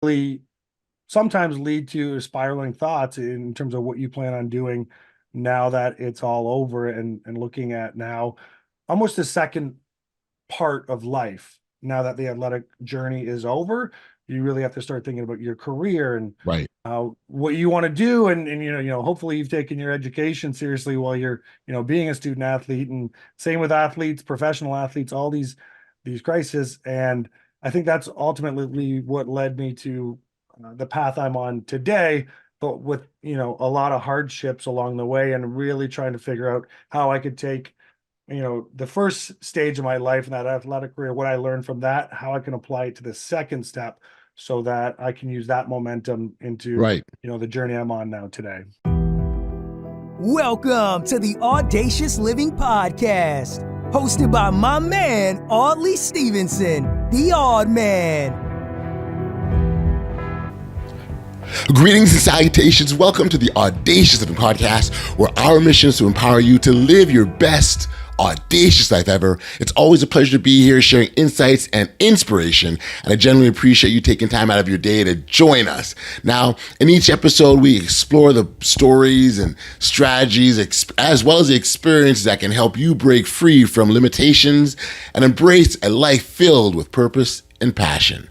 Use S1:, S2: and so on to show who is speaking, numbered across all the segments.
S1: really sometimes lead to spiraling thoughts in terms of what you plan on doing now that it's all over, and looking at now almost the second part of life. Now that the athletic journey is over, you really have to start thinking about your career and
S2: Right.
S1: what you want to do. And hopefully you've taken your education seriously while you're, being a student athlete, and same with athletes, professional athletes, all these crises. And I think that's ultimately what led me to the path I'm on today, but with, a lot of hardships along the way, and really trying to figure out how I could take, the first stage of my life in that athletic career, what I learned from that, how I can apply it to the second step so that I can use that momentum into,
S2: Right.
S1: the journey I'm on now today.
S3: Welcome to the Audacious Living Podcast, hosted by my man, Audley Stephenson, the Odd Man.
S2: Greetings and salutations. Welcome to the Audacious Living Podcast, where our mission is to empower you to live your best audacious life ever. It's always a pleasure to be here sharing insights and inspiration, and I genuinely appreciate you taking time out of your day to join us. Now, in each episode, we explore the stories and strategies as well as the experiences that can help you break free from limitations and embrace a life filled with purpose and passion.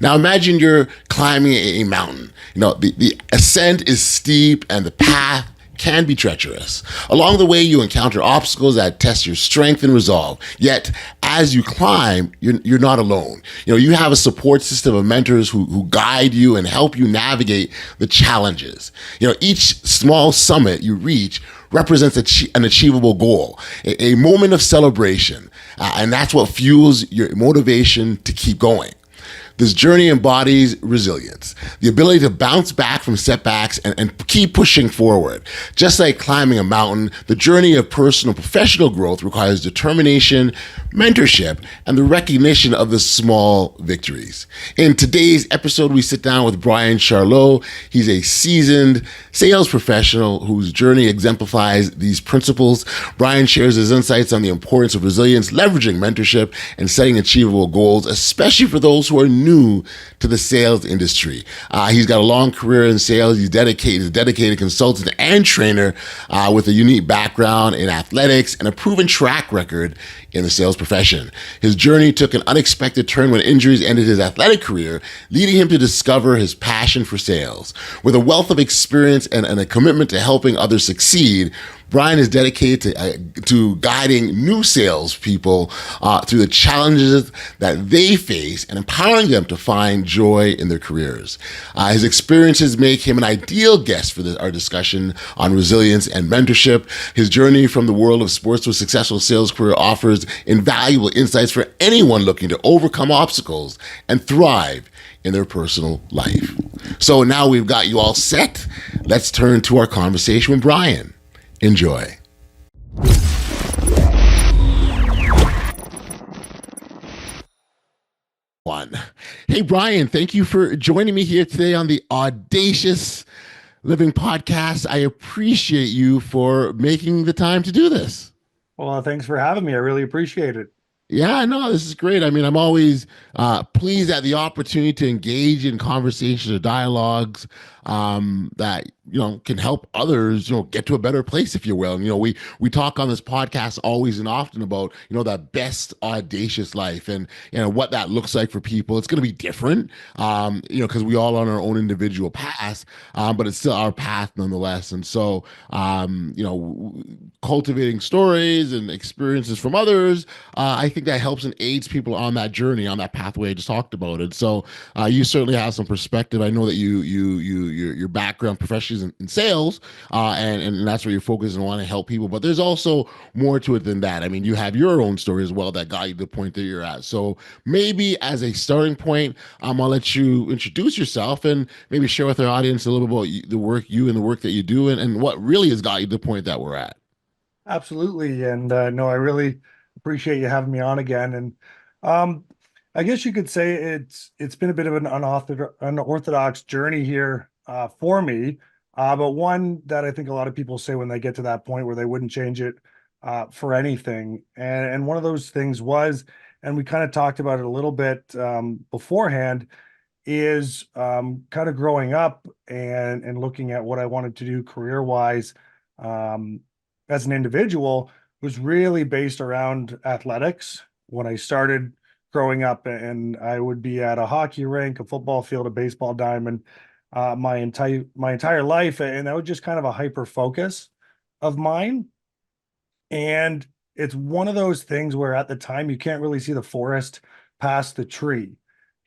S2: Now imagine you're climbing a mountain. The ascent is steep and the path can be treacherous. Along the way, you encounter obstacles that test your strength and resolve. Yet, as you climb, you're not alone. You have a support system of mentors who guide you and help you navigate the challenges. Each small summit you reach represents an achievable goal, a moment of celebration, and that's what fuels your motivation to keep going. This journey embodies resilience, the ability to bounce back from setbacks and keep pushing forward. Just like climbing a mountain, the journey of personal and professional growth requires determination, mentorship, and the recognition of the small victories. In today's episode, we sit down with Bryan Charleau. He's a seasoned sales professional whose journey exemplifies these principles. Bryan shares his insights on the importance of resilience, leveraging mentorship, and setting achievable goals, especially for those who are new to the sales industry. He's got a long career in sales. He's a dedicated consultant and trainer with a unique background in athletics and a proven track record in the sales profession. His journey took an unexpected turn when injuries ended his athletic career, leading him to discover his passion for sales. With a wealth of experience and a commitment to helping others succeed, Bryan is dedicated to guiding new salespeople through the challenges that they face and empowering them to find joy in their careers. His experiences make him an ideal guest for our discussion on resilience and mentorship. His journey from the world of sports to a successful sales career offers invaluable insights for anyone looking to overcome obstacles and thrive in their personal life. So now we've got you all set. Let's turn to our conversation with Bryan. Enjoy. Hey, Bryan, thank you for joining me here today on the Audacious Living Podcast. I appreciate you for making the time to do this.
S1: Well, thanks for having me. I really appreciate it.
S2: Yeah, no, this is great. I mean, I'm always pleased at the opportunity to engage in conversations or dialogues that can help others get to a better place, if you will. And, we talk on this podcast always and often about that best audacious life and what that looks like for people. It's going to be different, because we all on our own individual paths, but it's still our path nonetheless. And so, cultivating stories and experiences from others, I think that helps and aids people on that journey, on that pathway I just talked about. And so, you certainly have some perspective. I know that your background professionally is in sales, and that's where you're focused and want to help people. But there's also more to it than that. I mean, you have your own story as well that got you to the point that you're at. So maybe as a starting point, I'll let you introduce yourself and maybe share with our audience a little bit about the work that you do and what really has got you to the point that we're at.
S1: Absolutely. And no, I really appreciate you having me on again. And I guess you could say it's been a bit of an unorthodox journey here for me, but one that I think a lot of people say when they get to that point where they wouldn't change it for anything. And one of those things was, and we kind of talked about it a little bit beforehand, is kind of growing up and looking at what I wanted to do career wise um, as an individual was really based around athletics. When I started growing up, and I would be at a hockey rink, a football field, a baseball diamond, my entire life, and that was just kind of a hyper focus of mine. And it's one of those things where at the time you can't really see the forest past the tree,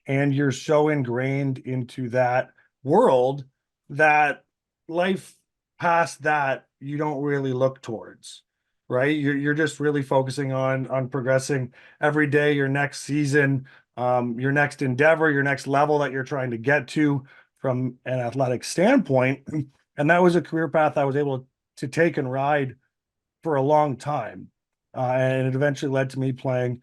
S1: and you're so ingrained into that world that life past that you don't really look towards, right? You're just really focusing on progressing every day, your next season, your next endeavor, your next level that you're trying to get to from an athletic standpoint. And that was a career path I was able to take and ride for a long time. And it eventually led to me playing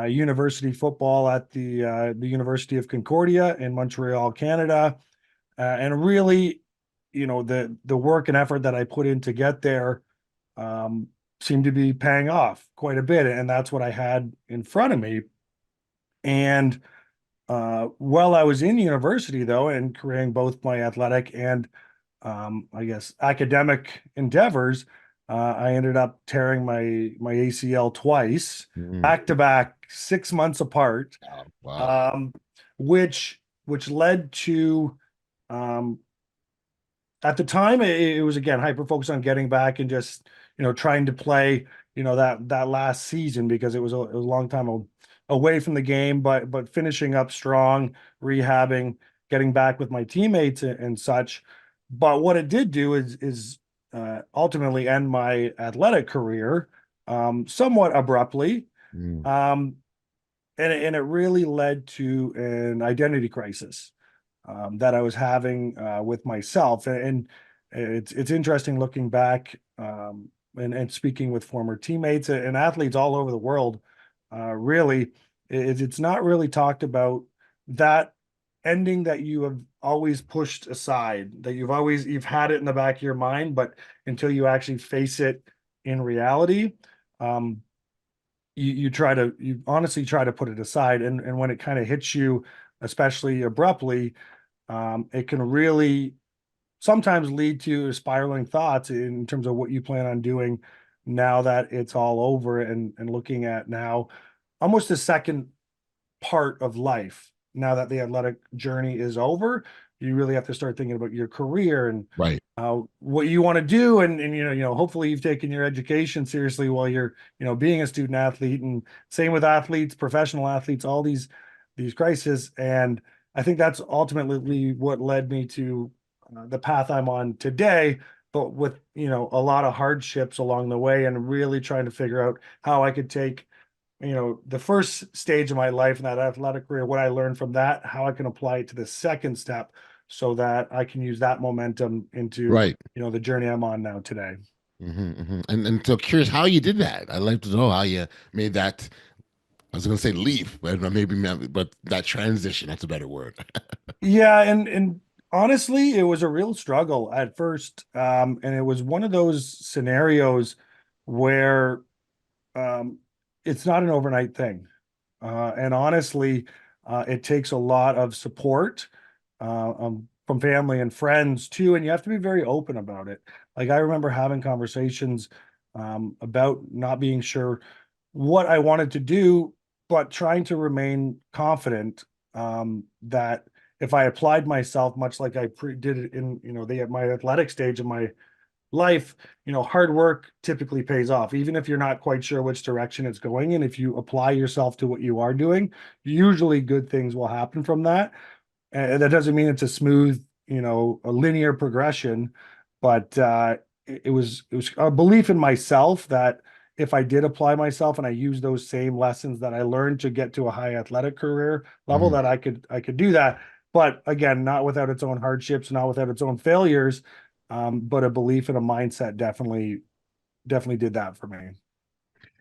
S1: university football at the University of Concordia in Montreal, Canada. And really, the work and effort that I put in to get there um, seemed to be paying off quite a bit. And that's what I had in front of me. And while I was in university, though, and carrying both my athletic and I guess academic endeavors, I ended up tearing my ACL twice,
S2: Mm.
S1: back to back, 6 months apart,
S2: Wow. Wow.
S1: um, which led to um, at the time it was again hyper focused on getting back and just trying to play that last season because it was a long time away from the game, but finishing up strong, rehabbing, getting back with my teammates and such. But what it did do is ultimately end my athletic career somewhat abruptly,
S2: Mm.
S1: um, and it really led to an identity crisis that I was having with myself. And it's interesting looking back and speaking with former teammates and athletes all over the world. Really, it's not really talked about that ending that you have always pushed aside, that you've had it in the back of your mind, but until you actually face it in reality, um, you honestly try to put it aside. And when it kind of hits you, especially abruptly, it can really sometimes lead to spiraling thoughts in terms of what you plan on doing now that it's all over, and looking at now almost the second part of life. Now that the athletic journey is over, you really have to start thinking about your career and
S2: Right.
S1: what you want to do. And hopefully you've taken your education seriously while you're being a student athlete, and same with athletes, professional athletes, all these crises. And I think that's ultimately what led me to the path I'm on today, but with a lot of hardships along the way, and really trying to figure out how I could take the first stage of my life in that athletic career, what I learned from that, how I can apply it to the second step so that I can use that momentum into,
S2: Right.
S1: the journey I'm on now today.
S2: And so curious how you did that. I'd like to know how you made that. I was going to say leap, but but that transition. That's a better word.
S1: Yeah, and honestly, it was a real struggle at first. And it was one of those scenarios where um it's not an overnight thing. And honestly, it takes a lot of support from family and friends too, and you have to be very open about it. Like I remember having conversations about not being sure what I wanted to do, but trying to remain confident that if I applied myself, much like I did it in my athletic stage of my life, hard work typically pays off, even if you're not quite sure which direction it's going. And if you apply yourself to what you are doing, usually good things will happen from that. And that doesn't mean it's a smooth, a linear progression, but it was a belief in myself that if I did apply myself and I use those same lessons that I learned to get to a high athletic career level,
S2: Mhm.
S1: that I could do that. But again, not without its own hardships, not without its own failures, but a belief and a mindset definitely did that for me.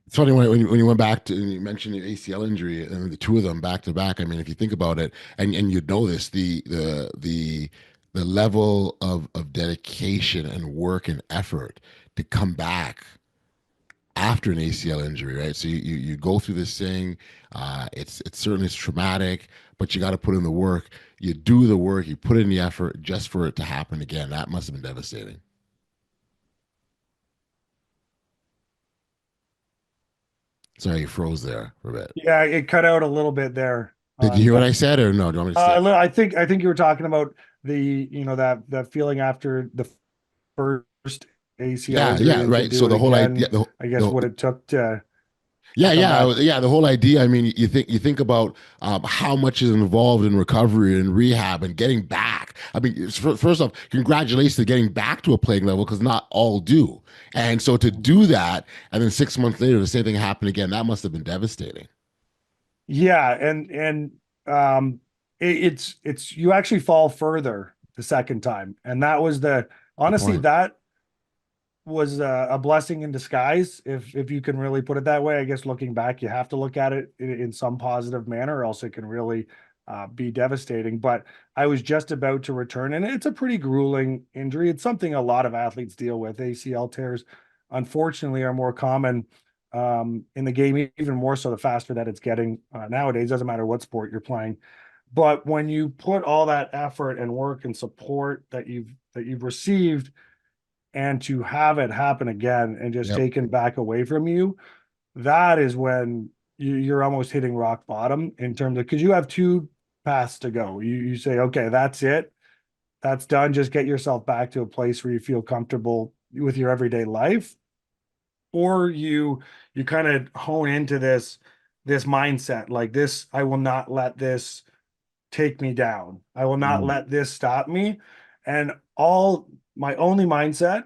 S2: It's funny when you went back to and you mentioned your ACL injury and the two of them back to back. I mean, if you think about it, and you know this, the level of dedication and work and effort to come back after an ACL injury, right? So you go through this thing. It's certainly it's traumatic, but you got to put in the work. You do the work. You put in the effort just for it to happen again. That must have been devastating. Sorry, you froze there for a bit.
S1: Yeah, it cut out a little bit there.
S2: Did you hear what I said, or no? Do you want me to say?
S1: I think you were talking about the that feeling after the first ACL
S2: Yeah,
S1: injury
S2: yeah,
S1: and to
S2: right.
S1: do
S2: So
S1: it
S2: the whole idea,
S1: again. I guess what it took to
S2: yeah,
S1: come
S2: yeah,
S1: back.
S2: yeah. The whole idea. I mean, you think about how much is involved in recovery and rehab and getting back. I mean, first off, congratulations to getting back to a playing level because not all do. And so to do that, and then 6 months later, the same thing happened again. That must have been devastating.
S1: Yeah, and it's you actually fall further the second time, and that was the
S2: Good
S1: honestly
S2: point.
S1: that was a blessing in disguise, if you can really put it that way. I guess looking back, you have to look at it in some positive manner, or else it can really be devastating. But I was just about to return, and it's a pretty grueling injury. It's something a lot of athletes deal with. ACL tears, unfortunately, are more common in the game, even more so the faster that it's getting nowadays. Doesn't matter what sport you're playing. But when you put all that effort and work and support that you've received, and to have it happen again and just
S2: Yep.
S1: taken back away from you, that is when you're almost hitting rock bottom in terms of, because you have two paths to go. You say, okay, that's it, that's done. Just get yourself back to a place where you feel comfortable with your everyday life, or you kind of hone into this mindset like this. I will not let this take me down. I will not
S2: Mm,
S1: let this stop me. And all my mindset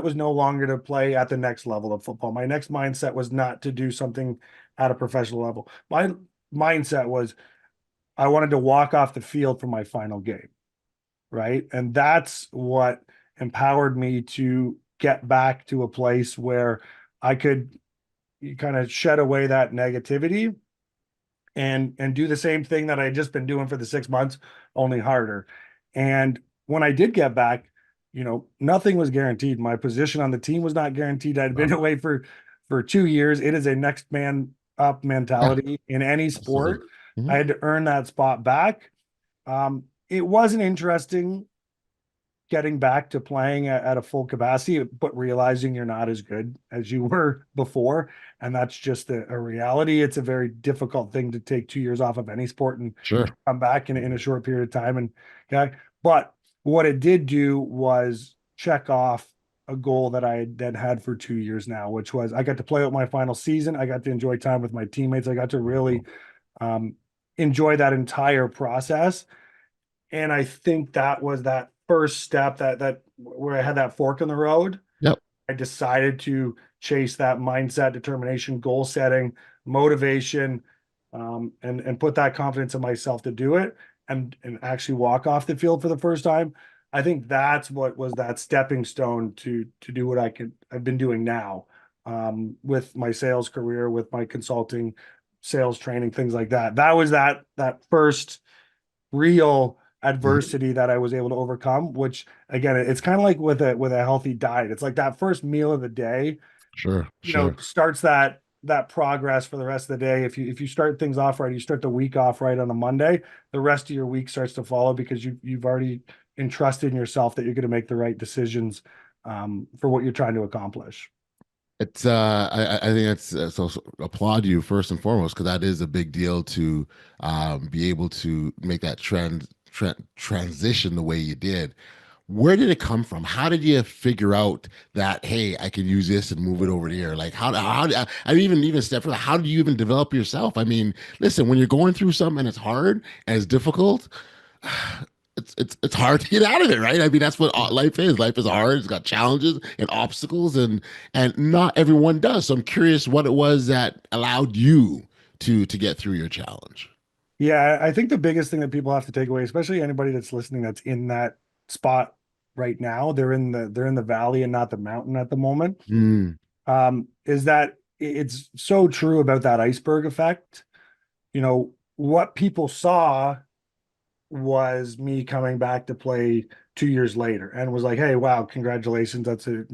S1: was no longer to play at the next level of football. My next mindset was not to do something at a professional level. My mindset was I wanted to walk off the field for my final game. Right. And that's what empowered me to get back to a place where I could kind of shed away that negativity and do the same thing that I had just been doing for the 6 months, only harder. And when I did get back, nothing was guaranteed. My position on the team was not guaranteed. I'd been
S2: wow.
S1: away for 2 years. It is a next man up
S2: Yeah,
S1: mentality in any sport.
S2: absolutely. Mhm.
S1: I had to earn that spot back. It wasn't interesting getting back to playing at a full capacity, but realizing you're not as good as you were before. And that's just a reality. It's a very difficult thing to take 2 years off of any sport and
S2: Sure.
S1: come back in a short period of time. And okay. But what it did do was check off a goal that I had then had for 2 years now, which was I got to play out my final season. I got to enjoy time with my teammates. I got to really um, enjoy that entire process. And I think that was that first step that where I had that fork in the road.
S2: Yep.
S1: I decided to chase that mindset, determination, goal setting, motivation, and put that confidence in myself to do it and actually walk off the field for the first time. I think that's what was that stepping stone to do what I've been doing now, with my sales career, with my consulting, sales training, things like that. That was that first real
S2: Mhm.
S1: adversity that I was able to overcome, which again, it's kind of like with a healthy diet. It's like that first meal of the day,
S2: Sure. Sure.
S1: starts that progress for the rest of the day. If you start things off right, you start the week off right on a Monday, the rest of your week starts to follow because you've already entrusted in yourself that you're going to make the right decisions for what you're trying to accomplish.
S2: It's I think that's so applaud you first and foremost because that is a big deal to be able to make that transition the way you did. Where did it come from? How did you figure out that hey, I can use this and move it over here? Like I mean, even step further. How do you even develop yourself? I mean, listen, when you're going through something and it's hard and it's difficult, it's hard to get out of it, right? I mean, that's what life is. Life is hard. It's got challenges and obstacles, and not everyone does. So I'm curious what it was that allowed you to get through your challenge.
S1: Yeah, I think the biggest thing that people have to take away, especially anybody that's listening that's in that spot right now, they're in the valley and not the mountain at the moment,
S2: Mm,
S1: is that it's so true about that iceberg effect. What people saw was me coming back to play 2 years later and was like, hey, wow, congratulations. That's it.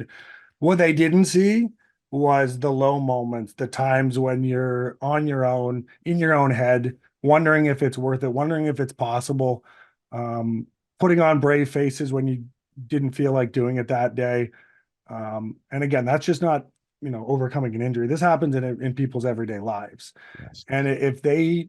S1: What they didn't see was the low moments, the times when you're on your own, in your own head, wondering if it's worth it, wondering if it's possible, um, putting on brave faces when you didn't feel like doing it that day. And again, that's just not, overcoming an injury. This happens in people's everyday lives.
S2: Yes.
S1: And if they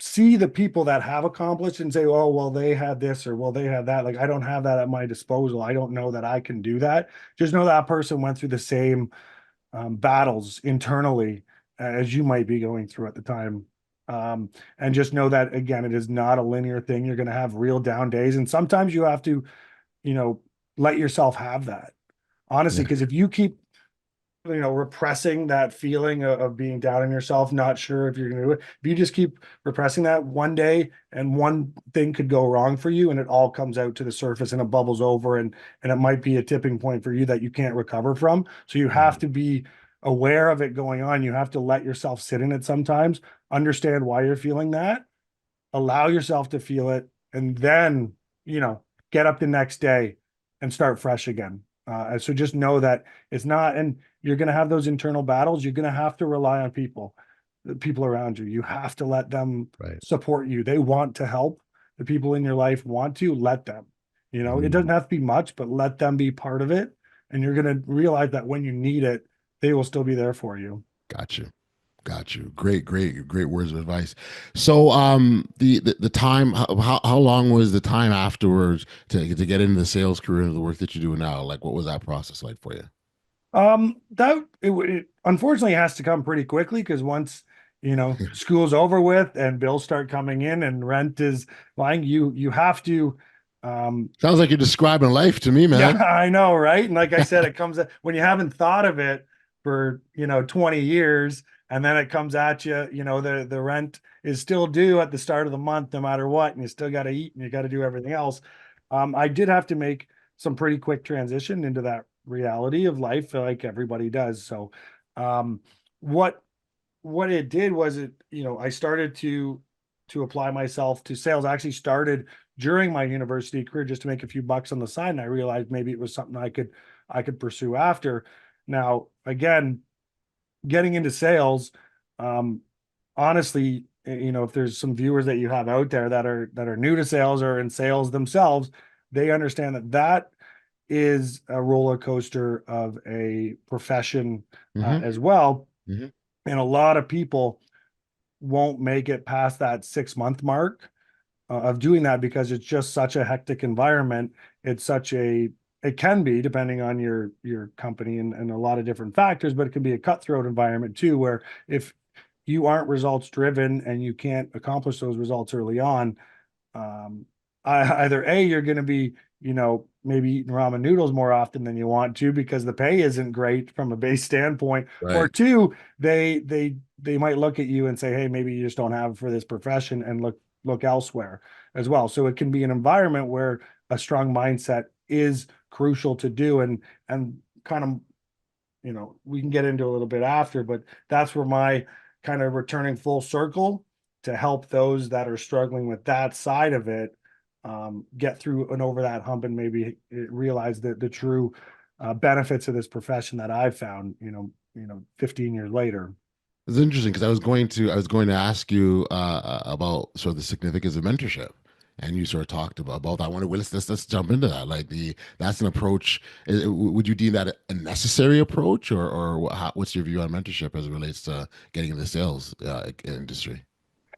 S1: see the people that have accomplished and say, oh, well, they had this or well, they had that. Like, I don't have that at my disposal. I don't know that I can do that. Just know that person went through the same battles internally as you might be going through at the time. And just know that, again, it is not a linear thing. You're going to have real down days. And sometimes you have to, let yourself have that, honestly,
S2: Yeah.
S1: because if you keep repressing that feeling of being down on yourself, not sure if you're going to do it. If you just keep repressing that, one day and one thing could go wrong for you and it all comes out to the surface and it bubbles over and it might be a tipping point for you that you can't recover from. So you have to be aware of it going on. You have to let yourself sit in it sometimes, understand why you're feeling that, allow yourself to feel it, and then, get up the next day and start fresh again. So just know that it's not, and you're going to have those internal battles. You're going to have to rely on people, the people around you. You have to let them
S2: Right.
S1: support you. They want to help. The people in your life want to, let them. It doesn't have to be much, but let them be part of it. And you're going to realize that when you need it, they will still be there for you.
S2: Got you. Got you. Great, great, great words of advice. So, the time, how long was the time afterwards to get into the sales career and the work that you do now? Like, what was that process like for you?
S1: That it unfortunately has to come pretty quickly because once school's over with and bills start coming in and rent is lying, you have to.
S2: Sounds like you're describing life to me,
S1: Yeah,
S2: man.
S1: I know, right? And like I said, it comes when you haven't thought of it for 20 years, and then it comes at you. The rent is still due at the start of the month, no matter what, and you still got to eat and you got to do everything else. I did have to make some pretty quick transition into that reality of life, like everybody does. So, um, what what it did was I started to apply myself to sales. I actually started during my university career just to make a few bucks on the side, and I realized maybe it was something I could pursue after. Now, again, getting into sales, um, honestly, if there's some viewers that you have out there that are new to sales or in sales themselves, they understand that is a roller coaster of a profession
S2: Hmm.
S1: as well.
S2: Hmm.
S1: And a lot of people won't make it past that 6 month mark of doing that because it's just such a hectic environment. It's such it can be depending on your company and a lot of different factors, but it can be a cutthroat environment too, where if you aren't results driven and you can't accomplish those results early on, um, either A, you're going to be, maybe eating ramen noodles more often than you want to because the pay isn't great from a base standpoint, or
S2: Right.
S1: two, they might look at you and say, hey, maybe you just don't have it for this profession and look elsewhere as well. So it can be an environment where a strong mindset is crucial to do, and kind of, we can get into a little bit after, but that's where my kind of returning full circle to help those that are struggling with that side of it get through and over that hump and maybe realize the true benefits of this profession that I've found, 15 years later.
S2: It's interesting because I was going to ask you about sort of the significance of mentorship, and you sort of talked about that. I wonder, well, let's jump into that. Like that's an approach. Would you deem that a necessary approach, or what's your view on mentorship as it relates to getting into the sales industry?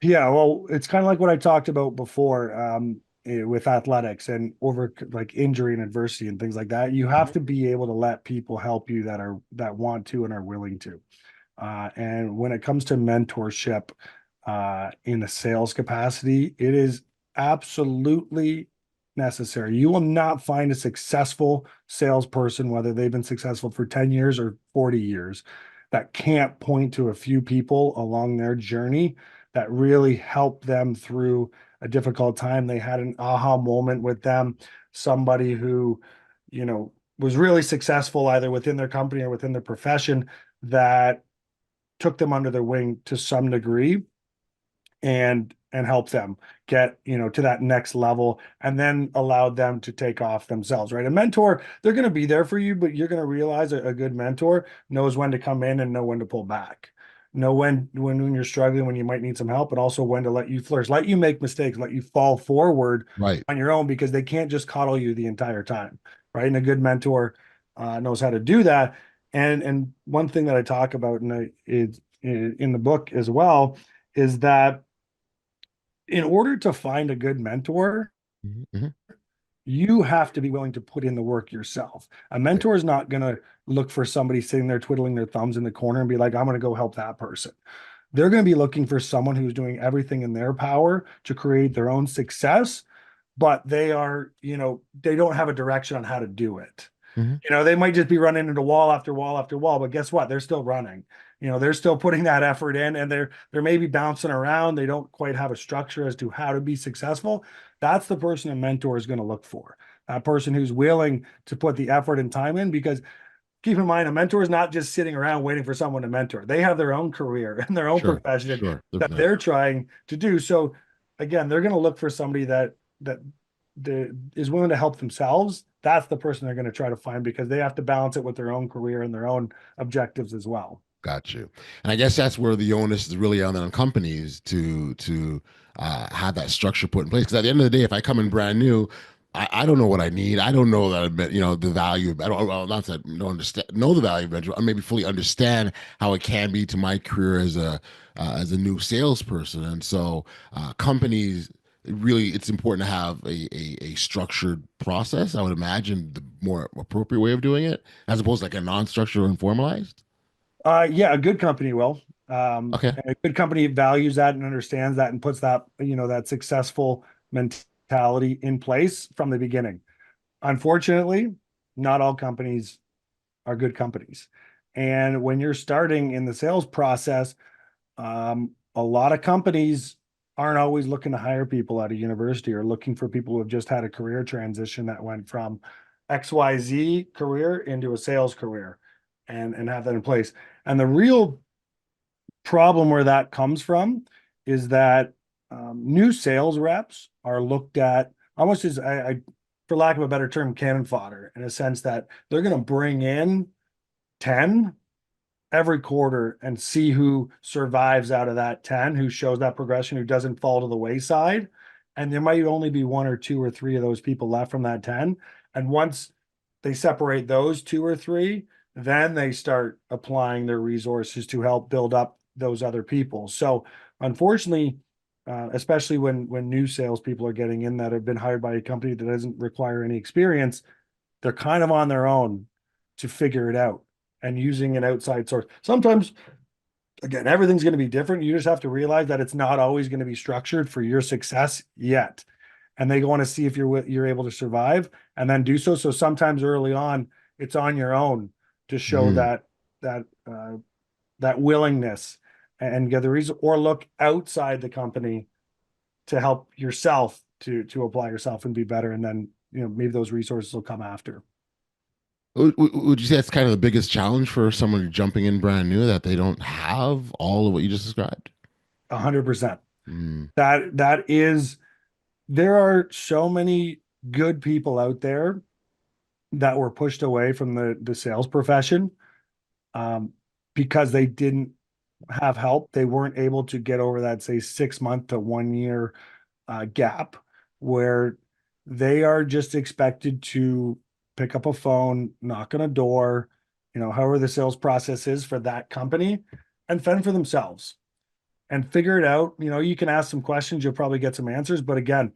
S1: Yeah, well, it's kind of like what I talked about before with athletics and over like injury and adversity and things like that. You have
S2: Mhm.
S1: to be able to let people help you that want to and are willing to. And when it comes to mentorship in a sales capacity, it is absolutely necessary. You will not find a successful salesperson, whether they've been successful for 10 years or 40 years, that can't point to a few people along their journey that really helped them through a difficult time. They had an aha moment with them, somebody who, was really successful either within their company or within their profession that took them under their wing to some degree and help them get, to that next level, and then allow them to take off themselves, right? A mentor, they're going to be there for you, but you're going to realize a good mentor knows when to come in and know when to pull back, know when you're struggling, when you might need some help, and also when to let you flourish, let you make mistakes, let you fall forward
S2: Right.
S1: on your own, because they can't just coddle you the entire time, right? And a good mentor knows how to do that. And one thing that I talk about is in the book as well, is that in order to find a good mentor,
S2: Mm-hmm.
S1: you have to be willing to put in the work yourself. A
S2: Right.
S1: mentor is not going to look for somebody sitting there twiddling their thumbs in the corner and be like, I'm going to go help that person. They're going to be looking for someone who's doing everything in their power to create their own success, but they don't have a direction on how to do it.
S2: Mm-hmm.
S1: They might just be running into wall after wall after wall, but guess what? They're still running. They're still putting that effort in, and they're maybe bouncing around. They don't quite have a structure as to how to be successful. That's the person a mentor is going to look for. That person who's willing to put the effort and time in, because keep in mind, a mentor is not just sitting around waiting for someone to mentor. They have their own career and their own
S2: Sure.
S1: profession
S2: Sure.
S1: that they're trying to do. So again, they're going to look for somebody that is willing to help themselves. That's the person they're going to try to find, because they have to balance it with their own career and their own objectives as well.
S2: Got you. And I guess that's where the onus is really on companies to have that structure put in place. Because at the end of the day, if I come in brand new, I don't know what I need. I don't know that the value. I don't. Well, not that I don't understand. Know the value of it, or maybe fully understand how it can be to my career as a new salesperson. And so companies, really, it's important to have a structured process. I would imagine the more appropriate way of doing it, as opposed to like a non-structured or informalized.
S1: Yeah, a good company will.
S2: Okay.
S1: And a good company values that and understands that and puts that, that successful mentality in place from the beginning. Unfortunately, not all companies are good companies. And when you're starting in the sales process, a lot of companies aren't always looking to hire people out of university, or looking for people who have just had a career transition that went from XYZ career into a sales career, and have that in place. And the real problem where that comes from is that new sales reps are looked at almost as, for lack of a better term, cannon fodder, in a sense that they're going to bring in 10 every quarter and see who survives out of that 10, who shows that progression, who doesn't fall to the wayside. And there might only be one or two or three of those people left from that 10. And once they separate those two or three, then they start applying their resources to help build up those other people. So unfortunately, especially when new salespeople are getting in that have been hired by a company that doesn't require any experience, they're kind of on their own to figure it out and using an outside source. Sometimes, again, everything's going to be different. You just have to realize that it's not always going to be structured for your success yet. And they want to see if you're able to survive and then do so. So sometimes early on, it's on your own to show that willingness and get the reason, or look outside the company to help yourself to apply yourself and be better. And then, maybe those resources will come after.
S2: Would you say that's kind of the biggest challenge for someone jumping in brand new, that they don't have all of what you just described?
S1: 100%. That is, there are so many good people out there that were pushed away from the sales profession because they didn't have help. They weren't able to get over that, say, 6 month to 1 year gap, where they are just expected to pick up a phone, knock on a door, however the sales process is for that company, and fend for themselves and figure it out. You can ask some questions, you'll probably get some answers, but again,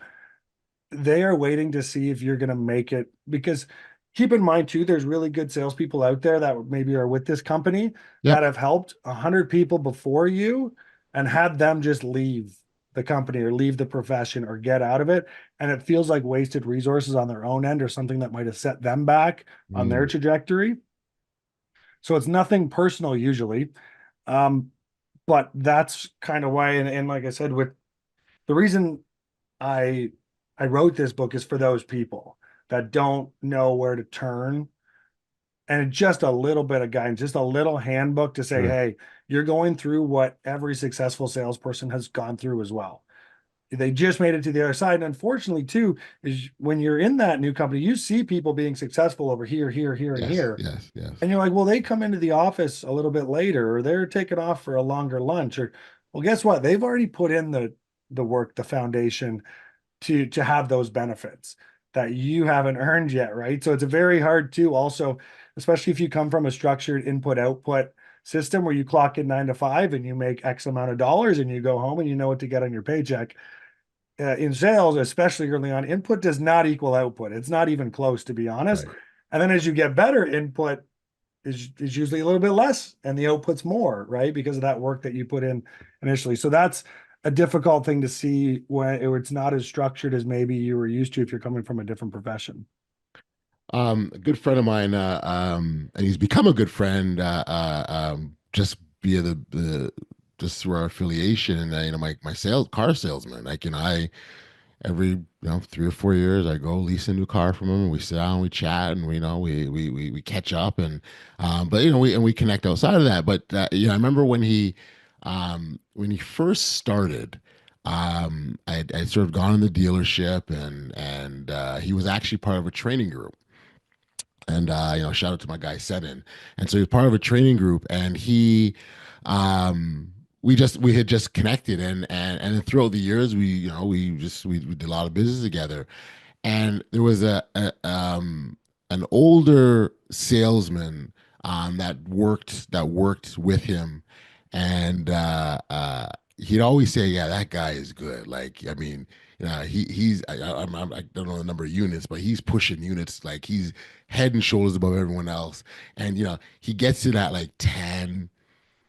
S1: they are waiting to see if you're going to make it. Because keep in mind too, there's really good salespeople out there that maybe are with this company that have helped 100 people before you and had them just leave the company or leave the profession or get out of it. And it feels like wasted resources on their own end, or something that might have set them back on their trajectory. So it's nothing personal usually. But that's kind of why, and like I said, with the reason I wrote this book is for those people that don't know where to turn, and just a little bit of guidance, just a little handbook to say, hey, you're going through what every successful salesperson has gone through as well. They just made it to the other side. And unfortunately, too, is when you're in that new company, you see people being successful over here, and
S2: Yes,
S1: here.
S2: yes, yes.
S1: And you're like, well, they come into the office a little bit later, or they're taking off for a longer lunch, or well, guess what? They've already put in the work, the foundation to have those benefits that you haven't earned yet, right? So it's a very hard to also, especially if you come from a structured input output system where you clock in 9 to 5 and you make X amount of dollars and you go home and you know what to get on your paycheck. In sales, especially early on, input does not equal output. It's not even close, to be honest.
S2: Right.
S1: And then as you get better, input is usually a little bit less and the output's more, right? Because of that work that you put in initially. So that's a difficult thing to see when it's not as structured as maybe you were used to if you're coming from a different profession.
S2: A good friend of mine, and he's become a good friend just via the just through our affiliation, and my car salesman. Like, I every 3 or 4 years I go lease a new car from him, and we sit down, we chat, and we catch up, and but we connect outside of that. But I remember when he first started. I'd sort of gone in the dealership, and he was actually part of a training group. And shout out to my guy Seven. And so he was part of a training group, and we had just connected, and then throughout the years we did a lot of business together. And there was an older salesman that worked with him, and he'd always say, "Yeah, that guy is good." Like, I mean, I don't know the number of units, but he's pushing units like he's head and shoulders above everyone else. And he gets it at like 10,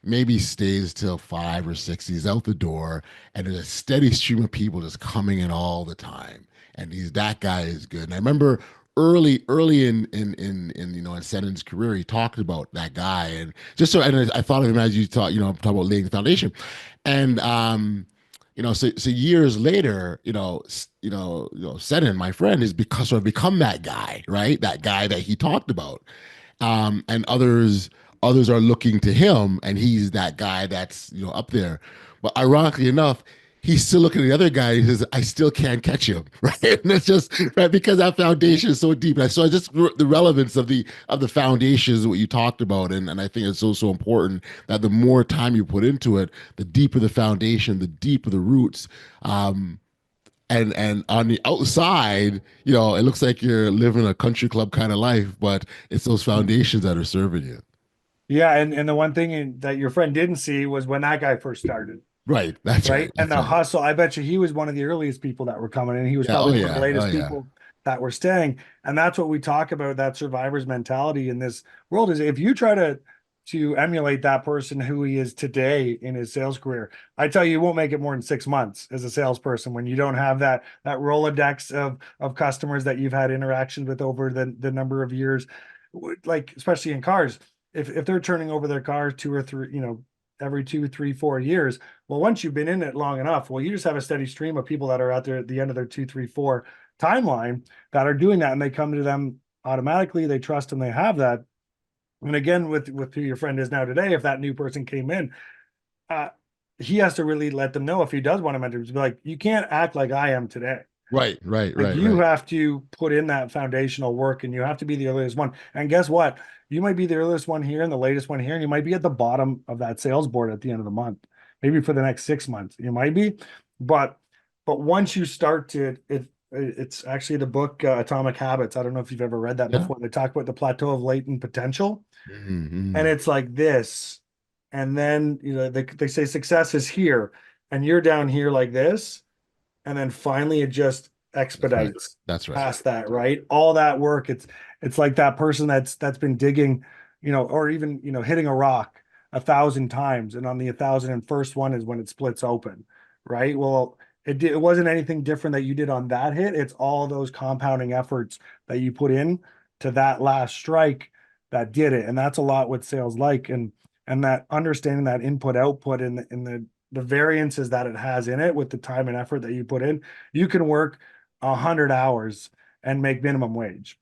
S2: maybe stays till 5 or 6. He's out the door, and there's a steady stream of people just coming in all the time. And that guy is good. And I remember early in Senator's career, he talked about that guy, and I thought of him as you talk about laying the foundation. And so years later, Senan, my friend, is become that guy, right? That guy that he talked about. And others are looking to him, and he's that guy that's up there. But ironically enough, he's still looking at the other guy. And he says, "I still can't catch him," right? And it's just right because that foundation is so deep. And so just the relevance of the foundation is what you talked about, and I think it's so important that the more time you put into it, the deeper the foundation, the deeper the roots. And on the outside, it looks like you're living a country club kind of life, but it's those foundations that are serving you.
S1: Yeah, and the one thing that your friend didn't see was when that guy first started.
S2: Right. That's right.
S1: And the hustle, I bet you he was one of the earliest people that were coming in. He was probably one of the latest people that were staying. And that's what we talk about, that survivor's mentality in this world, is if you try to emulate that person who he is today in his sales career, I tell you won't make it more than 6 months as a salesperson when you don't have that Rolodex of customers that you've had interactions with over the number of years, like especially in cars. If they're turning over their car 2 or 3, every 2, 3, 4 years, well, once you've been in it long enough, well, you just have a steady stream of people that are out there at the end of their 2, 3, 4 timeline that are doing that, and they come to them automatically. They trust them. They have that. And again, with who your friend is now today, if that new person came in, he has to really let them know if he does want to mentor, to be like, you can't act like I am today.
S2: Right.
S1: You have to put in that foundational work, and you have to be the earliest one. And guess what? You might be the earliest one here and the latest one here, and you might be at the bottom of that sales board at the end of the month, maybe for the next 6 months. You might be, but once you start it's actually the book Atomic Habits. I don't know if you've ever read that before. They talk about the plateau of latent potential, and it's like this. And then they say success is here, and you're down here like this. And then finally it just expedites.
S2: That's right.
S1: Past that, right? All that work. It's like that person that's been digging, or even, hitting a rock 1,000 times. And on the 1,001st one is when it splits open, right? Well, it wasn't anything different that you did on that hit. It's all those compounding efforts that you put in to that last strike that did it. And that's a lot what sales like. And that understanding that input output in the variances that it has in it with the time and effort that you put in, you can work 100 hours and make minimum wage.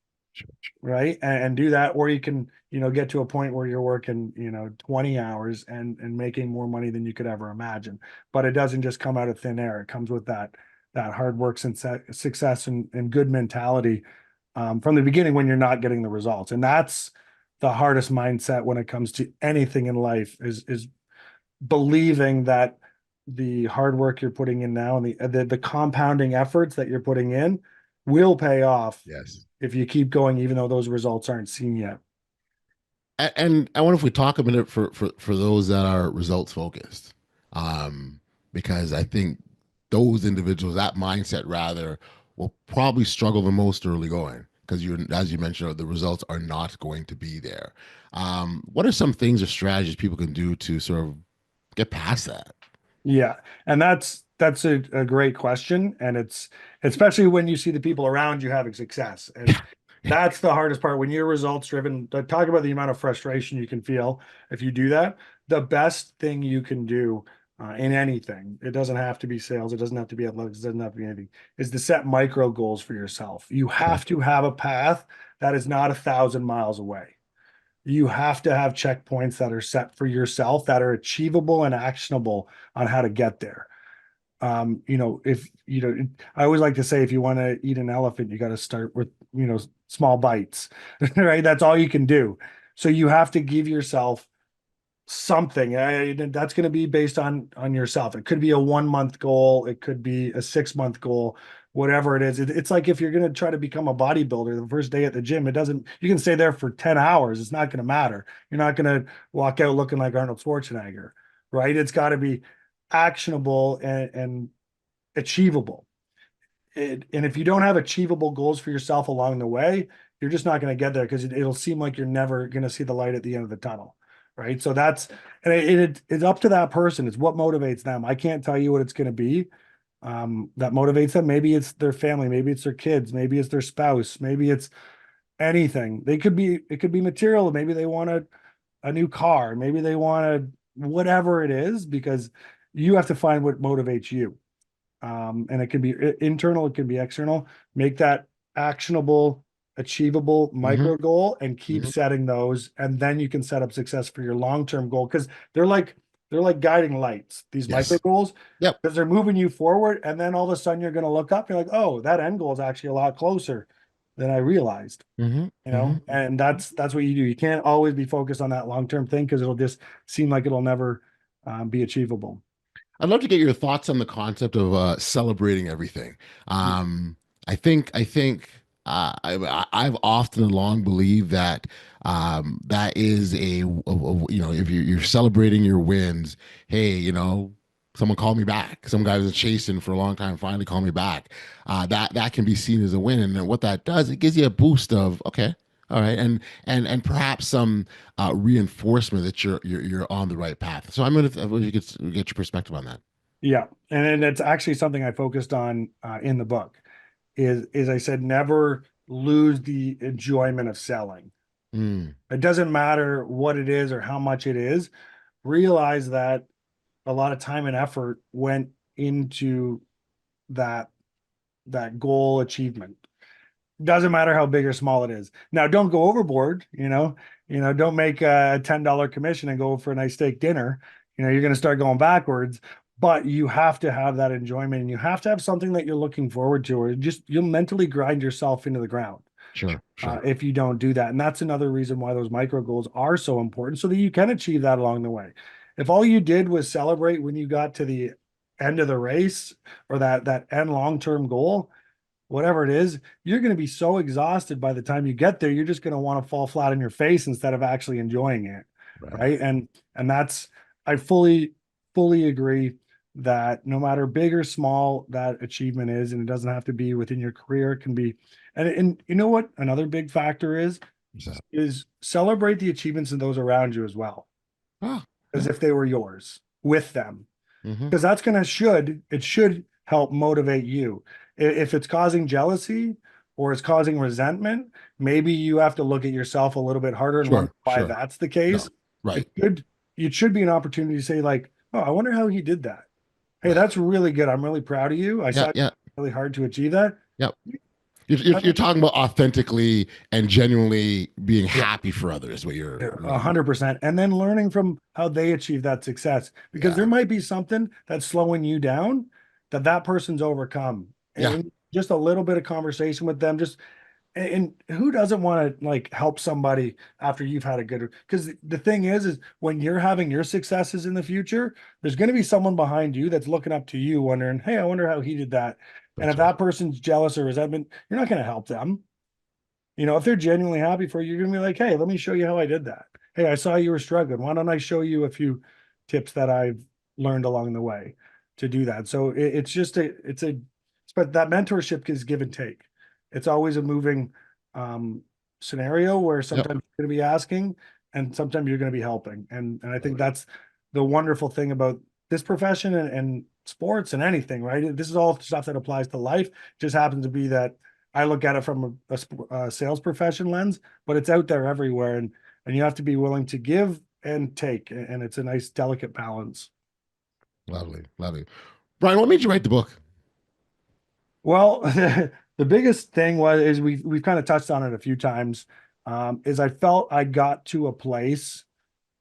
S1: right? And do that, or you can, get to a point where you're working, 20 hours and making more money than you could ever imagine. But it doesn't just come out of thin air. It comes with that hard work, success, and good mentality from the beginning when you're not getting the results. And that's the hardest mindset when it comes to anything in life is believing that the hard work you're putting in now and the compounding efforts that you're putting in will pay off
S2: Yes.
S1: if you keep going, even though those results aren't seen yet.
S2: And I wonder if we talk a minute for those that are results focused, because I think those individuals, that mindset rather, will probably struggle the most early going because as you mentioned, the results are not going to be there. What are some things or strategies people can do to sort of get past that?
S1: Yeah. And that's a great question. And it's especially when you see the people around you having success. And that's the hardest part when you're results driven. Talk about the amount of frustration you can feel if you do that. The best thing you can do in anything, it doesn't have to be sales, it doesn't have to be athletics, it doesn't have to be anything, is to set micro goals for yourself. You have to have a path that is not 1,000 miles away. You have to have checkpoints that are set for yourself that are achievable and actionable on how to get there. If I always like to say, if you want to eat an elephant, you got to start with, small bites, right? That's all you can do. So you have to give yourself something that's going to be based on yourself. It could be a 1 month goal. It could be a 6 month goal, whatever it is. It's like if you're going to try to become a bodybuilder the first day at the gym, you can stay there for 10 hours. It's not going to matter. You're not going to walk out looking like Arnold Schwarzenegger, right? It's got to be actionable and achievable. And if you don't have achievable goals for yourself along the way, you're just not going to get there because it'll seem like you're never going to see the light at the end of the tunnel. Right. So it's up to that person. It's what motivates them. I can't tell you what it's going to be that motivates them. Maybe it's their family. Maybe it's their kids. Maybe it's their spouse. Maybe it's anything. It could be material. Maybe they want a new car. Maybe they want whatever it is, because you have to find what motivates you. And it can be internal, it can be external. Make that actionable, achievable micro goal and keep setting those. And then you can set up success for your long-term goal, because they're like guiding lights, these micro goals.
S2: Yep.
S1: Because they're moving you forward. And then all of a sudden you're going to look up, you're like, oh, that end goal is actually a lot closer than I realized. And that's what you do. You can't always be focused on that long-term thing, because it'll just seem like it'll never be achievable.
S2: I'd love to get your thoughts on the concept of celebrating everything. I've often and long believed that that is if you're celebrating your wins, hey, someone called me back. Some guy was chasing for a long time, finally called me back. That can be seen as a win, and then what that does, it gives you a boost of okay. All right, and perhaps some reinforcement that you're on the right path. So if you could get your perspective on that.
S1: Yeah, and it's actually something I focused on in the book. Is I said never lose the enjoyment of selling. It doesn't matter what it is or how much it is. Realize that a lot of time and effort went into that goal achievement. Doesn't matter how big or small it is. Now, don't go overboard. Don't make a $10 commission and go for a nice steak dinner. You're going to start going backwards. But you have to have that enjoyment, and you have to have something that you're looking forward to, or you'll mentally grind yourself into the ground.
S2: Sure.
S1: If you don't do that. And that's another reason why those micro goals are so important, so that you can achieve that along the way. If all you did was celebrate when you got to the end of the race, or that end long-term goal, whatever it is, you're going to be so exhausted by the time you get there, you're just going to want to fall flat on your face instead of actually enjoying it. Right. And that's, I fully agree that no matter big or small that achievement is, and it doesn't have to be within your career, it can be, and you know what another big factor is celebrate the achievements of those around you as well, as if they were yours with them, because that's it should help motivate you. If it's causing jealousy or it's causing resentment, maybe you have to look at yourself a little bit harder and wonder why that's the case.
S2: No, right.
S1: It should be an opportunity to say, like, oh, I wonder how he did that. Hey, that's really good. I'm really proud of you. I saw really hard to achieve that.
S2: Yep. You're talking about authentically and genuinely being happy for others. What you're
S1: 100%. And then learning from how they achieve that success, because there
S2: yeah,
S1: might be something that's slowing you down that person's overcome.
S2: yeah,
S1: And just a little bit of conversation with them, just and who doesn't want to like help somebody after you've had a good, because the thing is when you're having your successes in the future, there's going to be someone behind you that's looking up to you wondering, hey, I wonder how he did that. And
S2: that's
S1: if
S2: right.
S1: that person's jealous or resentment, you're not going to help them. If they're genuinely happy for you, you're gonna be like, hey, let me show you how I did that. Hey, I saw you were struggling. Why don't I show you a few tips that I've learned along the way to do that? So it's just but that mentorship is give and take. It's always a moving scenario where
S2: Yep.
S1: sometimes you're gonna be asking and sometimes you're gonna be helping. And I think that's the wonderful thing about this profession and sports and anything, right? This is all stuff that applies to life. It just happens to be that I look at it from a sales profession lens, but it's out there everywhere, and you have to be willing to give and take, and it's a nice delicate balance.
S2: Lovely, lovely. Bryan, what made you write the book?
S1: Well, the biggest thing is we've kind of touched on it a few times. Is I felt I got to a place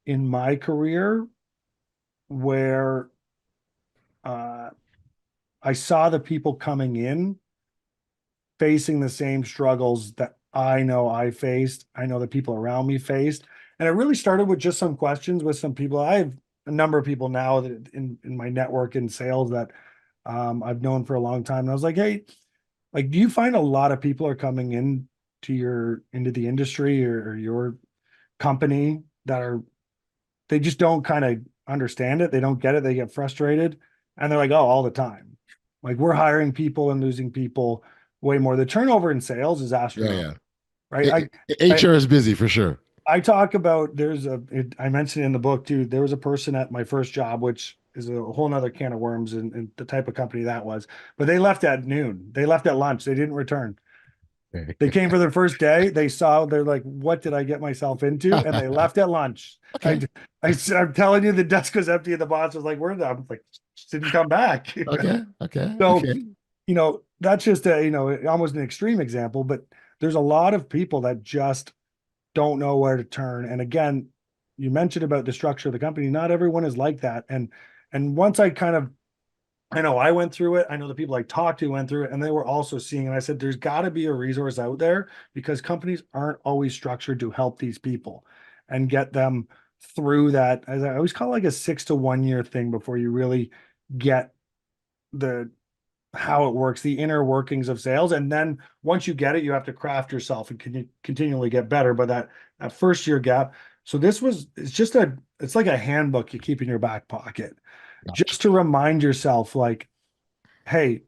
S1: in my career where I saw the people coming in facing the same struggles that I know I faced. I know the people around me faced. And it really started with just some questions with some people. I have a number of people now that in my network in sales that I've known for a long time. And I was like, hey, like, do you find a lot of people are coming in into the industry or your company that they just don't kind of understand it. They don't get it. They get frustrated. And they're like, oh, all the time. Like we're hiring people and losing people way more. The turnover in sales is
S2: Yeah,
S1: astronomical,
S2: yeah.
S1: right?
S2: HR is busy for sure.
S1: I talk about I mentioned in the book too, there was a person at my first job, which is a whole nother can of worms and the type of company that was, but they left at noon. They left at lunch. They didn't return. They came for their first day. They're like, what did I get myself into? And they left at lunch.
S2: Okay.
S1: I'm telling you, the desk was empty and the boss was like, where's that? I'm like, just didn't come back.
S2: Okay. Okay.
S1: So,
S2: Okay.
S1: that's just almost an extreme example, but there's a lot of people that just don't know where to turn. And again, you mentioned about the structure of the company. Not everyone is like that. And once I know I went through it. I know the people I talked to went through it, and they were also seeing. And I said, there's got to be a resource out there because companies aren't always structured to help these people and get them through that. As I always call it, like a 6 to 1 year thing before you really get the how it works, the inner workings of sales. And then once you get it, you have to craft yourself and continually get better. But that first year gap. So it's like a handbook you keep in your back pocket just to remind yourself, like, hey,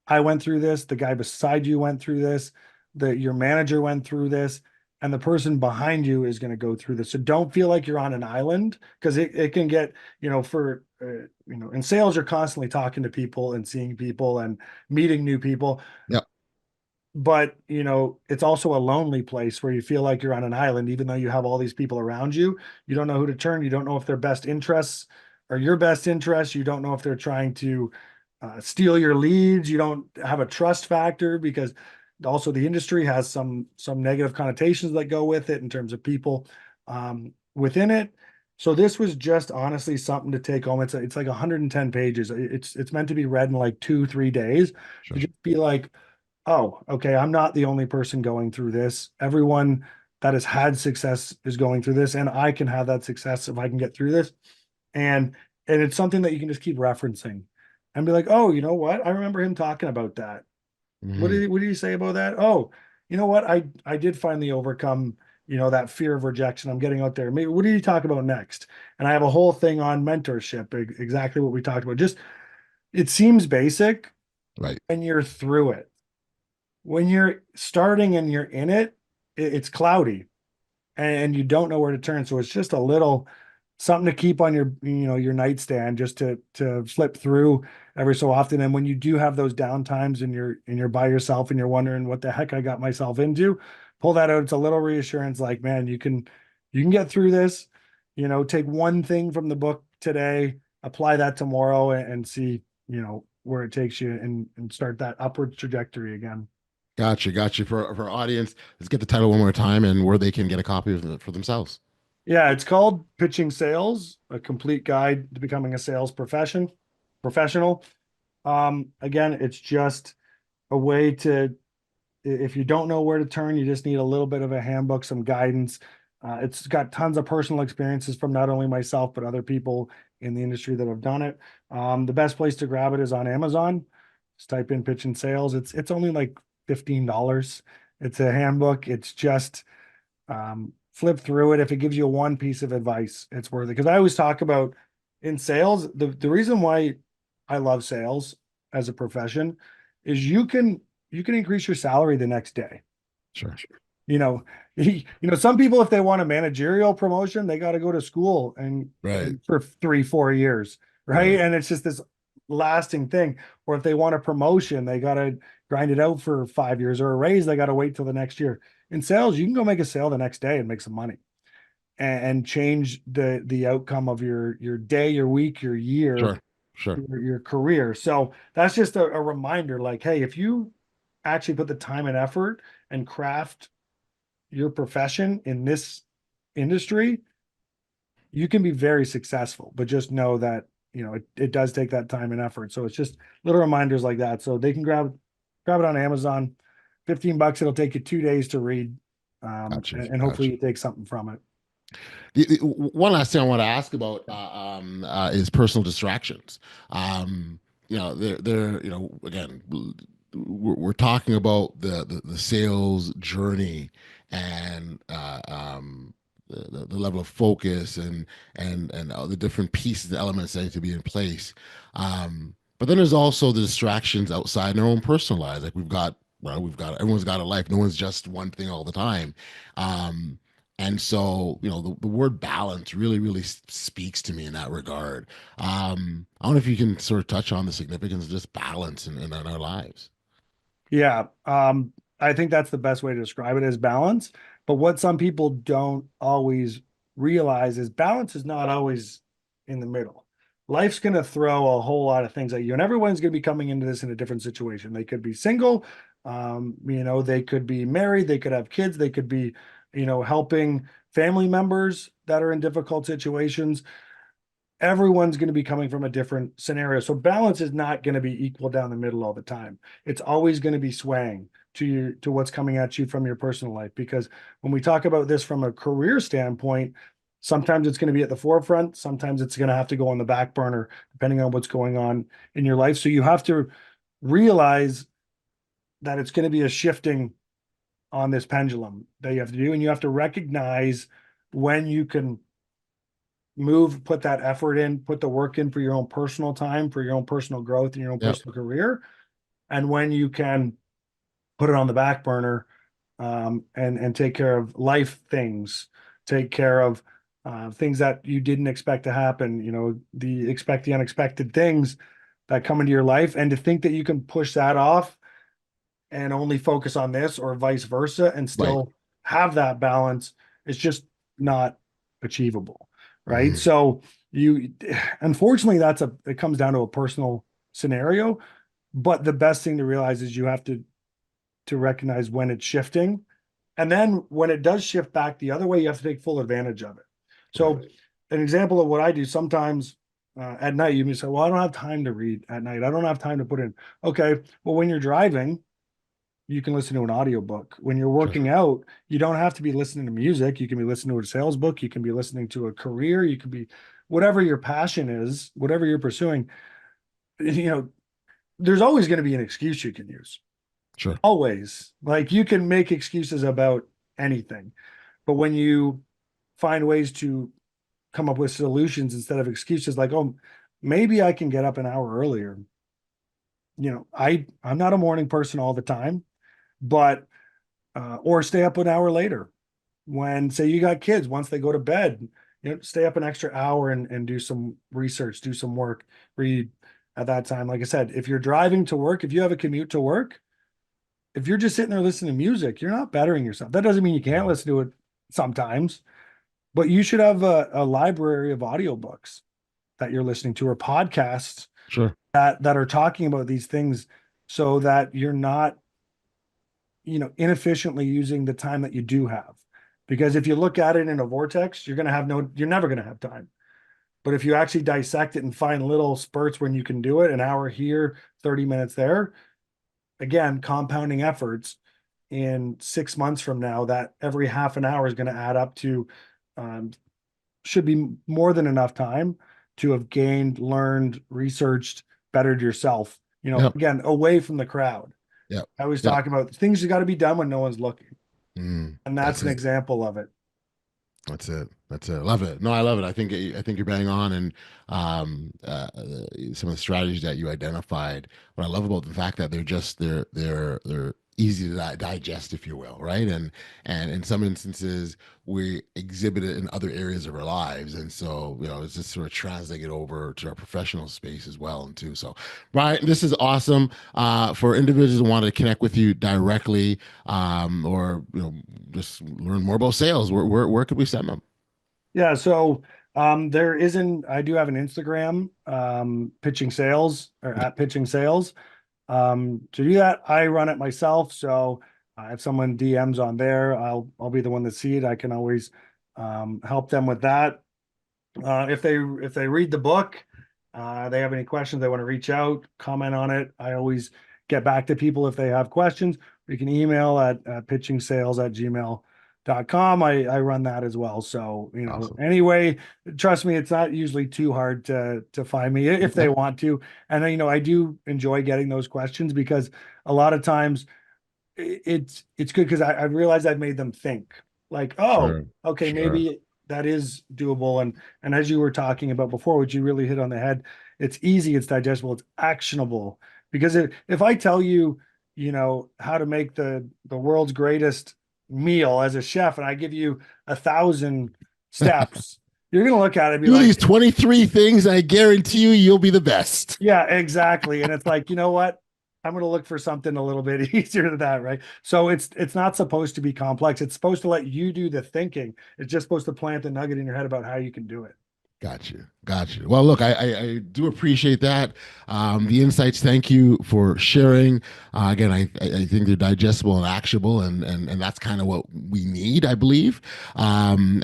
S1: I went through this, the guy beside you went through this, your manager went through this, and the person behind you is going to go through this. So don't feel like you're on an island because it can get, in sales, you're constantly talking to people and seeing people and meeting new people.
S2: Yep.
S1: But, it's also a lonely place where you feel like you're on an island, even though you have all these people around you. You don't know who to turn. You don't know if their best interests are your best interests. You don't know if they're trying to steal your leads. You don't have a trust factor because also the industry has some negative connotations that go with it in terms of people within it. So this was just honestly something to take home. It's like 110 pages. It's meant to be read in like 2-3 days to just be like, oh, okay, I'm not the only person going through this. Everyone that has had success is going through this, and I can have that success if I can get through this. And it's something that you can just keep referencing and be like, oh, you know what? I remember him talking about that.
S2: Mm-hmm.
S1: What did he say about that? Oh, you know what? I did finally overcome, that fear of rejection. I'm getting out there. Maybe what did he talk about next? And I have a whole thing on mentorship, exactly what we talked about. Just it seems basic,
S2: Right.
S1: and you're through it. When you're starting and you're in it, it's cloudy and you don't know where to turn. So it's just a little something to keep on your nightstand just to flip through every so often. And when you do have those down times and you're by yourself and you're wondering what the heck I got myself into, pull that out. It's a little reassurance like, man, you can get through this, take one thing from the book today, apply that tomorrow and see, where it takes you and start that upward trajectory again.
S2: Gotcha. For our audience, let's get the title one more time and where they can get a copy of it for themselves.
S1: Yeah, it's called Pitching Sales, a complete guide to becoming a sales professional. Again, it's just a way to, if you don't know where to turn, you just need a little bit of a handbook, some guidance. It's got tons of personal experiences from not only myself, but other people in the industry that have done it. The best place to grab it is on Amazon. Just type in Pitch and Sales. It's only like $15. It's a handbook. It's just flip through it. If it gives you one piece of advice, it's worth it. Because I always talk about in sales, the reason why I love sales as a profession is you can increase your salary the next day.
S2: Sure.
S1: You know, some people, if they want a managerial promotion, they got to go to school and
S2: Right.
S1: for 3-4 years, right? And it's just this lasting thing. Or if they want a promotion, they got to grind it out for 5 years, or a raise, they got to wait till the next year. In sales, you can go make a sale the next day and make some money and change the outcome of your day, your week, your year,
S2: Sure.
S1: your career. So that's just a reminder, like, hey, if you actually put the time and effort and craft your profession in this industry, you can be very successful. But just know that, it does take that time and effort. So it's just little reminders like that. So they can grab it on Amazon. $15. It'll take you 2 days to read. And hopefully you take something from it.
S2: One last thing I want to ask about is personal distractions. They're again, we're talking about the sales journey and the level of focus and all the different pieces, the elements that need to be in place. But then there's also the distractions outside in our own personal lives. Like everyone's got a life. No one's just one thing all the time. And so, the word balance really speaks to me in that regard. I don't know if you can sort of touch on the significance of just balance in our lives.
S1: Yeah. I think that's the best way to describe it, as balance. But what some people don't always realize is balance is not always in the middle. Life's going to throw a whole lot of things at you, and everyone's going to be coming into this in a different situation. They could be single, they could be married, they could have kids, they could be, helping family members that are in difficult situations. Everyone's going to be coming from a different scenario. So balance is not going to be equal down the middle all the time. It's always going to be swaying to what's coming at you from your personal life. Because when we talk about this from a career standpoint, sometimes it's going to be at the forefront. Sometimes it's going to have to go on the back burner, depending on what's going on in your life. So you have to realize that it's going to be a shifting on this pendulum that you have to do. And you have to recognize when you can put that effort in, put the work in for your own personal time, for your own personal growth and your own personal career. And when you can put it on the back burner, and take care of life things, take care of things that you didn't expect to happen, expect the unexpected things that come into your life. And to think that you can push that off and only focus on this, or vice versa, and still have that balance, is just not achievable. Right.
S2: Mhm.
S1: So unfortunately, it comes down to a personal scenario, but the best thing to realize is you have to recognize when it's shifting. And then when it does shift back the other way, you have to take full advantage of it. So an example of what I do sometimes, at night, you may say, well, I don't have time to read at night. I don't have time to put in. Okay. Well, when you're driving, you can listen to an audiobook. When you're working out, you don't have to be listening to music. You can be listening to a sales book. You can be listening to a career. You can be whatever your passion is, whatever you're pursuing. There's always going to be an excuse you can use.
S2: Sure.
S1: Always. Like, you can make excuses about anything. But when you find ways to come up with solutions instead of excuses, like, oh, maybe I can get up an hour earlier. I'm not a morning person all the time, but or stay up an hour later. When, say, you got kids, once they go to bed, stay up an extra hour and do some research, do some work, read at that time. Like I said, if you're driving to work, if you have a commute to work, if you're just sitting there listening to music, you're not bettering yourself. That doesn't mean you can't listen to it sometimes, but you should have a library of audiobooks that you're listening to, or podcasts that are talking about these things, so that you're not inefficiently using the time that you do have. Because if you look at it in a vortex, you're never going to have time. But if you actually dissect it and find little spurts when you can do it, an hour here, 30 minutes there, again, compounding efforts in 6 months from now, that every half an hour is going to add up to, should be more than enough time to have gained, learned, researched, bettered yourself,
S2: Yep.
S1: again, away from the crowd.
S2: Yeah.
S1: I always talk about things you got to be done when no one's looking. And that's an
S2: it.
S1: example of it.
S2: That's it. Love it. No, I love it. I think you're bang on, and some of the strategies that you identified. What I love about the fact that they're easy to digest, if you will, right? And in some instances we exhibit it in other areas of our lives, and so it's just sort of translating it over to our professional space as well, and too. So, Bryan, this is awesome. For individuals who want to connect with you directly, or just learn more about sales, where could we send them?
S1: Yeah. So I do have an Instagram, pitching sales, or at pitching sales. To do that, I run it myself. So if someone DMs on there, I'll be the one to see it. I can always help them with that. If they read the book, they have any questions, they want to reach out, comment on it, I always get back to people if they have questions. You can email at pitchingsales@gmail.com. I run that as well. So,
S2: Awesome.
S1: Anyway, trust me, it's not usually too hard to find me if they want to. And I do enjoy getting those questions, because a lot of times it's good, because I realize I've made them think, like,
S2: Sure.
S1: okay, maybe that is doable. And as you were talking about before, which you really hit on the head, it's easy, it's digestible, it's actionable. Because if I tell you, how to make the world's greatest meal as a chef, and I give you 1,000 steps, you're going to look at it and be
S2: do
S1: like,
S2: these 23 things, and I guarantee you'll be the best.
S1: Yeah, exactly. And it's like, you know what? I'm going to look for something a little bit easier than that, right? So it's not supposed to be complex. It's supposed to let you do the thinking. It's just supposed to plant the nugget in your head about how you can do it.
S2: Got you. Well, look, I do appreciate that. The insights, thank you for sharing. Again, I think they're digestible and actionable, and that's kind of what we need, I believe. And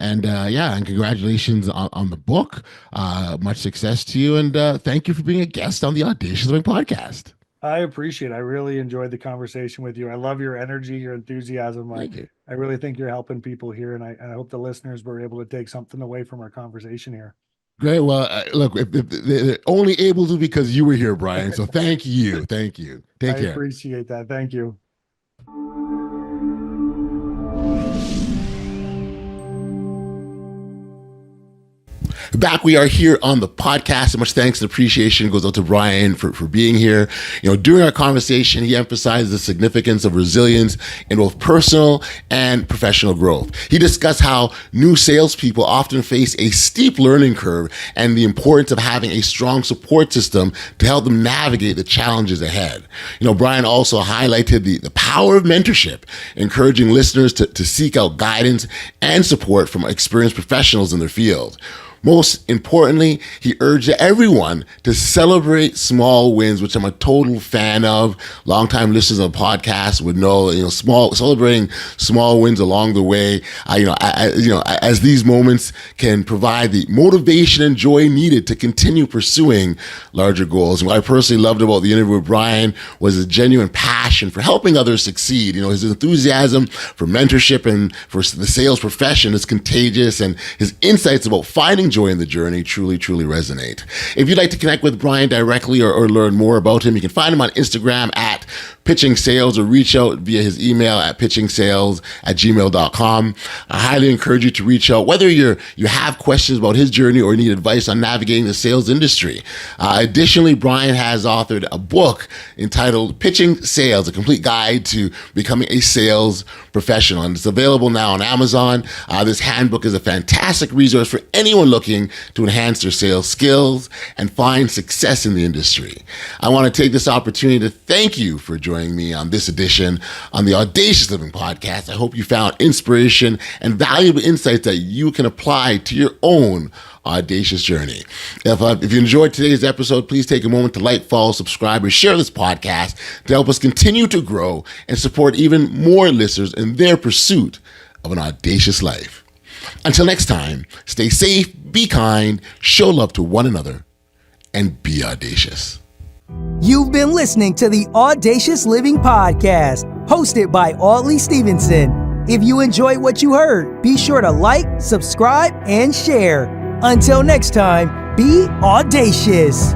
S2: congratulations on the book. Much success to you, and thank you for being a guest on the Audacious Living Podcast.
S1: I appreciate it. I really enjoyed the conversation with you. I love your energy, your enthusiasm.
S2: Thank you.
S1: I really think you're helping people here, and I hope the listeners were able to take something away from our conversation here.
S2: Great. Well, look, if they're only able to because you were here, Bryan. So thank you. Take care.
S1: I appreciate that. Thank you.
S2: Back we are here on the podcast. And much thanks and appreciation goes out to Bryan for being here. During our conversation, he emphasized the significance of resilience in both personal and professional growth. He discussed how new salespeople often face a steep learning curve and the importance of having a strong support system to help them navigate the challenges ahead. Bryan also highlighted the power of mentorship, encouraging listeners to seek out guidance and support from experienced professionals in their field. Most importantly, he urged everyone to celebrate small wins, which I'm a total fan of. Longtime listeners of the podcast would know, celebrating small wins along the way, as these moments can provide the motivation and joy needed to continue pursuing larger goals. And what I personally loved about the interview with Bryan was his genuine passion for helping others succeed. His enthusiasm for mentorship and for the sales profession is contagious, and his insights about finding joy in the journey truly resonate. If you'd like to connect with Bryan directly or learn more about him, you can find him on Instagram at Pitching Sales, or reach out via his email at pitchingsales@gmail.com. I highly encourage you to reach out whether you have questions about his journey or need advice on navigating the sales industry. Additionally, Bryan has authored a book entitled Pitching Sales, a complete guide to becoming a sales professional, and it's available now on Amazon. This handbook is a fantastic resource for anyone looking looking to enhance their sales skills and find success in the industry. I want to take this opportunity to thank you for joining me on this edition on the Audacious Living Podcast. I hope you found inspiration and valuable insights that you can apply to your own audacious journey. If you enjoyed today's episode, please take a moment to like, follow, subscribe, or share this podcast to help us continue to grow and support even more listeners in their pursuit of an audacious life. Until next time, stay safe, be kind, show love to one another, and be audacious.
S3: You've been listening to the Audacious Living Podcast, hosted by Audley Stephenson. If you enjoyed what you heard, be sure to like, subscribe, and share. Until next time, be audacious.